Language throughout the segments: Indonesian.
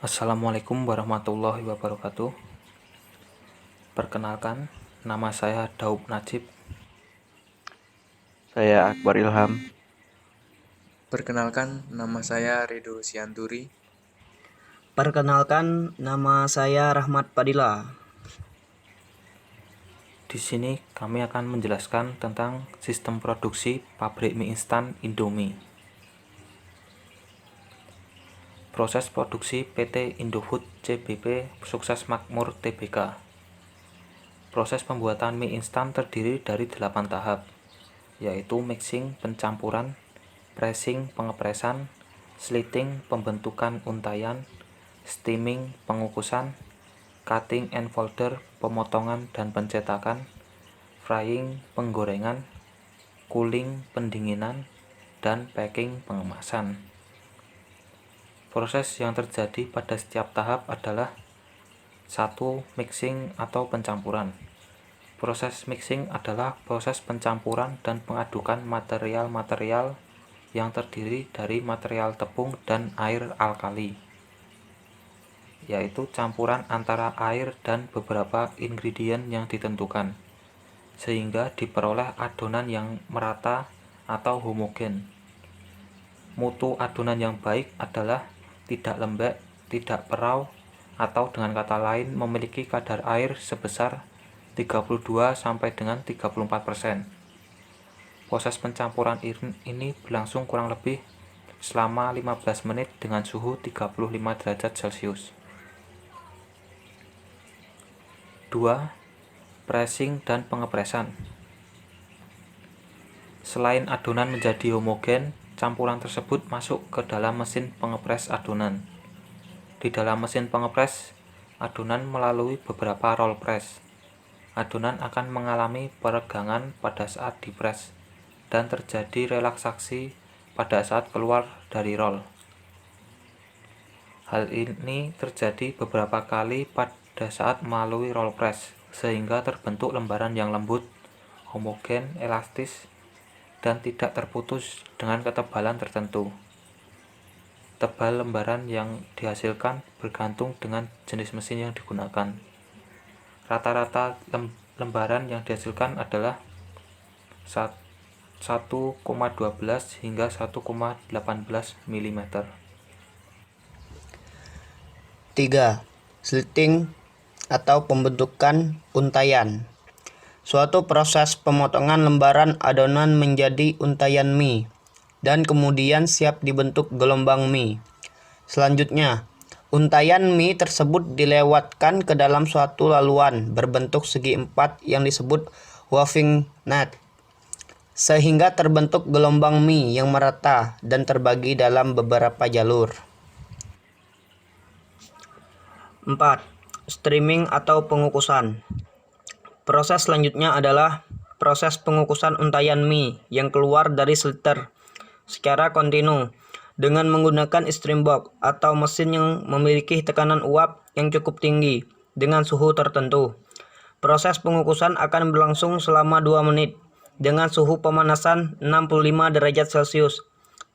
Assalamualaikum warahmatullahi wabarakatuh. Perkenalkan, nama saya Daub Najib. Saya Akbar Ilham. Perkenalkan, nama saya Ridho Sianturi. Perkenalkan, nama saya Rahmat Padilla. Di sini kami akan menjelaskan tentang sistem produksi pabrik mie instan Indomie. Proses produksi PT Indofood CBP Sukses Makmur Tbk. Proses pembuatan mie instan terdiri dari 8 tahap, yaitu mixing pencampuran, pressing pengepresan, slitting pembentukan untayan, steaming pengukusan, cutting and folder pemotongan dan pencetakan, frying penggorengan, cooling pendinginan, dan packing pengemasan. Proses yang terjadi pada setiap tahap adalah 1. Mixing atau pencampuran. Proses mixing adalah proses pencampuran dan pengadukan material-material yang terdiri dari material tepung dan air alkali, yaitu campuran antara air dan beberapa ingredient yang ditentukan, sehingga diperoleh adonan yang merata atau homogen. Mutu adonan yang baik adalah tidak lembek, tidak perau, atau dengan kata lain memiliki kadar air sebesar 32 sampai dengan 34%. Proses pencampuran ini berlangsung kurang lebih selama 15 menit dengan suhu 35 derajat Celcius. 2. Pressing dan pengepresan. Selain adonan menjadi homogen, campuran tersebut masuk ke dalam mesin pengepres adonan. Di dalam mesin pengepres adonan melalui beberapa roll press. Adonan akan mengalami peregangan pada saat dipres dan terjadi relaksasi pada saat keluar dari roll. Hal ini terjadi beberapa kali pada saat melalui roll press, sehingga terbentuk lembaran yang lembut, homogen, elastis, dan tidak terputus dengan ketebalan tertentu. Tebal lembaran yang dihasilkan bergantung dengan jenis mesin yang digunakan. Rata-rata lembaran yang dihasilkan adalah 1,12 hingga 1,18 mm. 3. Slitting atau pembentukan untayan. Suatu proses pemotongan lembaran adonan menjadi untayan mie dan kemudian siap dibentuk gelombang mie. Selanjutnya, untayan mie tersebut dilewatkan ke dalam suatu laluan berbentuk segi empat yang disebut waving net, sehingga terbentuk gelombang mie yang merata dan terbagi dalam beberapa jalur. 4. Steaming atau pengukusan. Proses selanjutnya adalah proses pengukusan untayan mie yang keluar dari sliter secara kontinu dengan menggunakan steam box atau mesin yang memiliki tekanan uap yang cukup tinggi dengan suhu tertentu. Proses pengukusan akan berlangsung selama 2 menit dengan suhu pemanasan 65 derajat Celcius.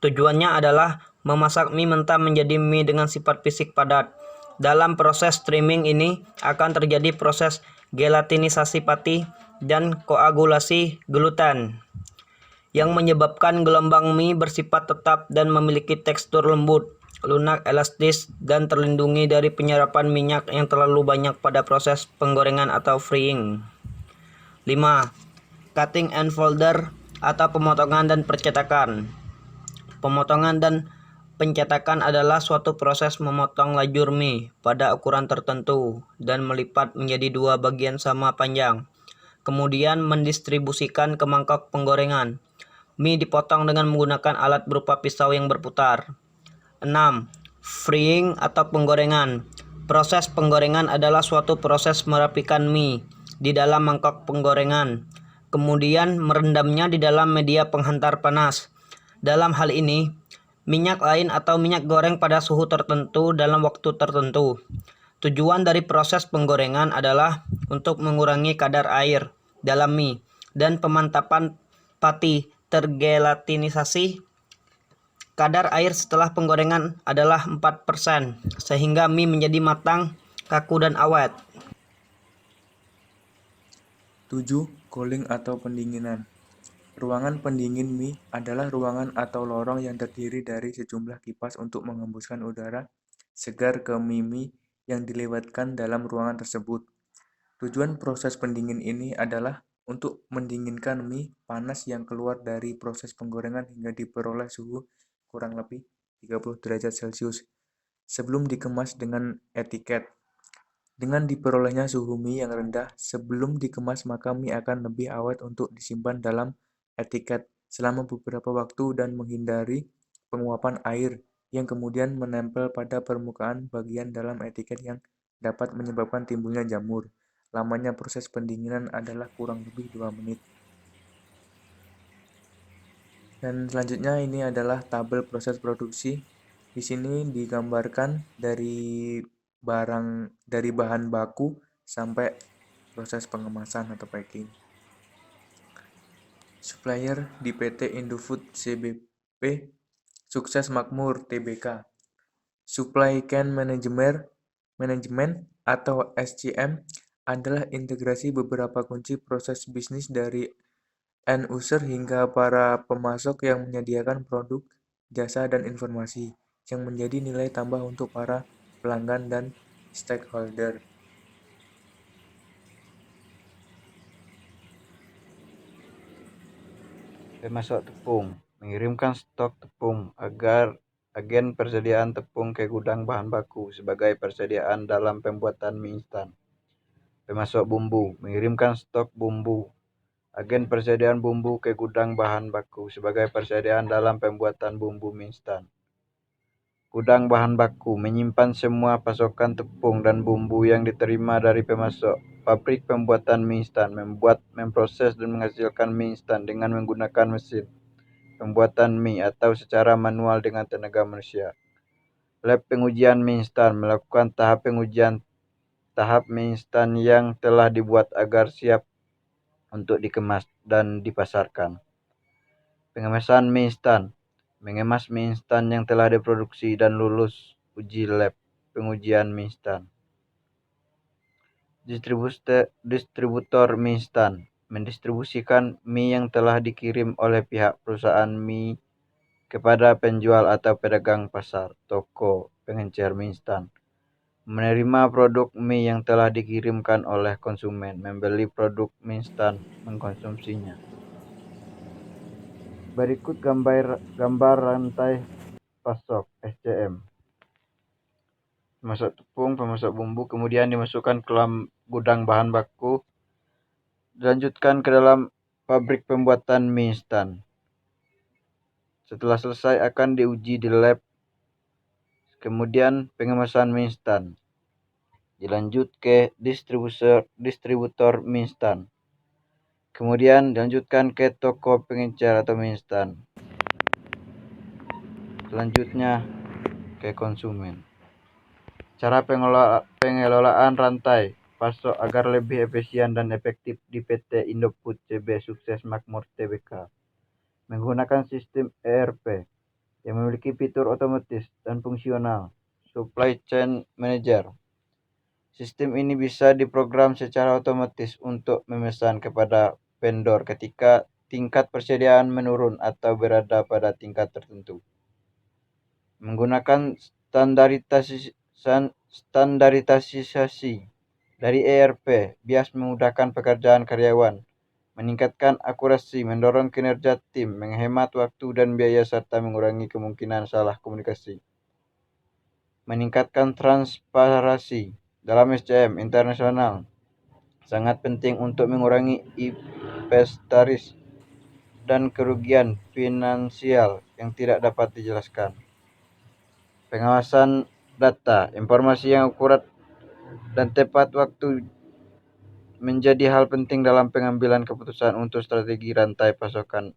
Tujuannya adalah memasak mie mentah menjadi mie dengan sifat fisik padat. Dalam proses steaming ini akan terjadi proses gelatinisasi pati dan koagulasi gluten yang menyebabkan gelombang mie bersifat tetap dan memiliki tekstur lembut, lunak, elastis, dan terlindungi dari penyerapan minyak yang terlalu banyak pada proses penggorengan atau frying. 5. Cutting and folder atau pemotongan dan percetakan. Pemotongan dan pencetakan adalah suatu proses memotong lajur mie pada ukuran tertentu dan melipat menjadi 2 bagian sama panjang. Kemudian mendistribusikan ke mangkok penggorengan. Mie dipotong dengan menggunakan alat berupa pisau yang berputar. 6. Frying atau penggorengan. Proses penggorengan adalah suatu proses merapikan mie di dalam mangkok penggorengan, kemudian merendamnya di dalam media penghantar panas. Dalam hal ini, minyak lain atau minyak goreng pada suhu tertentu dalam waktu tertentu. Tujuan dari proses penggorengan adalah untuk mengurangi kadar air dalam mie dan pemantapan pati tergelatinisasi kadar air setelah penggorengan adalah 4%, sehingga mie menjadi matang, kaku, dan awet. 7. Cooling atau pendinginan. Ruangan pendingin mie adalah ruangan atau lorong yang terdiri dari sejumlah kipas untuk mengembuskan udara segar ke mie yang dilewatkan dalam ruangan tersebut. Tujuan proses pendingin ini adalah untuk mendinginkan mie panas yang keluar dari proses penggorengan hingga diperoleh suhu kurang lebih 30 derajat Celcius sebelum dikemas dengan etiket. Dengan diperolehnya suhu mie yang rendah sebelum dikemas, maka mie akan lebih awet untuk disimpan dalam etiket selama beberapa waktu dan menghindari penguapan air yang kemudian menempel pada permukaan bagian dalam etiket yang dapat menyebabkan timbulnya jamur. Lamanya proses pendinginan adalah kurang lebih 2 menit. Dan selanjutnya ini adalah tabel proses produksi. Di sini digambarkan dari bahan baku sampai proses pengemasan atau packing. Supplier di PT Indofood CBP, sukses makmur Tbk. Supply Chain Management atau SCM adalah integrasi beberapa kunci proses bisnis dari end user hingga para pemasok yang menyediakan produk, jasa, dan informasi, yang menjadi nilai tambah untuk para pelanggan dan stakeholder. Pemasok tepung mengirimkan stok tepung agar agen persediaan tepung ke gudang bahan baku sebagai persediaan dalam pembuatan mie instan. Pemasok bumbu mengirimkan stok bumbu agen persediaan bumbu ke gudang bahan baku sebagai persediaan dalam pembuatan bumbu mie instan. Gudang bahan baku menyimpan semua pasokan tepung dan bumbu yang diterima dari pemasok. Pabrik pembuatan mie instan memproses dan menghasilkan mie instan dengan menggunakan mesin pembuatan mie atau secara manual dengan tenaga manusia. Lab pengujian mie instan melakukan tahap pengujian tahap mie instan yang telah dibuat agar siap untuk dikemas dan dipasarkan. Pengemasan mie instan mengemas mie instan yang telah diproduksi dan lulus uji lab pengujian mie instan. Distributor mie instan mendistribusikan mie yang telah dikirim oleh pihak perusahaan mie kepada penjual atau pedagang pasar, toko, pengencer mie instan. Menerima produk mie yang telah dikirimkan oleh konsumen, membeli produk mie instan, mengkonsumsinya. Berikut gambar rantai pasok SCM. Pemasok tepung, pemasok bumbu, kemudian dimasukkan ke dalam gudang bahan baku, dilanjutkan ke dalam pabrik pembuatan mie instan. Setelah selesai akan diuji di lab. Kemudian pengemasan mie instan. Dilanjut ke distributor mie instan. Kemudian dilanjutkan ke toko pengencer atau mie instan. Selanjutnya ke konsumen. Cara pengelolaan rantai pasok agar lebih efisien dan efektif di PT Indofood CB Sukses Makmur Tbk. Menggunakan sistem ERP yang memiliki fitur otomatis dan fungsional. Supply Chain Manager. Sistem ini bisa diprogram secara otomatis untuk memesan kepada vendor ketika tingkat persediaan menurun atau berada pada tingkat tertentu. Menggunakan standarisasi dari ERP, bias memudahkan pekerjaan karyawan, meningkatkan akurasi, mendorong kinerja tim, menghemat waktu dan biaya serta mengurangi kemungkinan salah komunikasi. Meningkatkan transparansi dalam SCM internasional sangat penting untuk mengurangi inventaris dan kerugian finansial yang tidak dapat dijelaskan. Pengawasan data, informasi yang akurat dan tepat waktu menjadi hal penting dalam pengambilan keputusan untuk strategi rantai pasokan.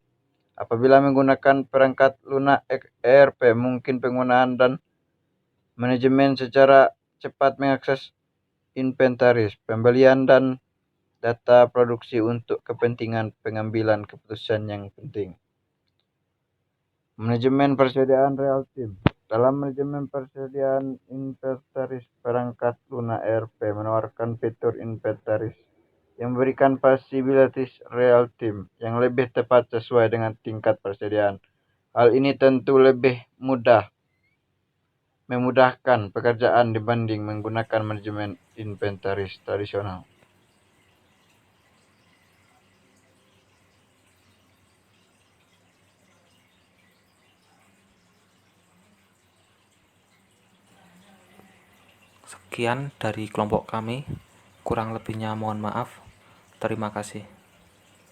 Apabila menggunakan perangkat lunak ERP, mungkin penggunaan dan manajemen secara cepat mengakses inventaris, pembelian, dan data produksi untuk kepentingan pengambilan keputusan yang penting. Manajemen persediaan real time. Dalam manajemen persediaan inventaris, perangkat Luna ERP menawarkan fitur inventaris yang memberikan fleksibilitas real time yang lebih tepat sesuai dengan tingkat persediaan. Hal ini tentu lebih memudahkan pekerjaan dibanding menggunakan manajemen inventaris tradisional. Sekian dari kelompok kami, kurang lebihnya mohon maaf. Terima kasih.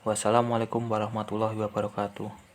Wassalamualaikum warahmatullahi wabarakatuh.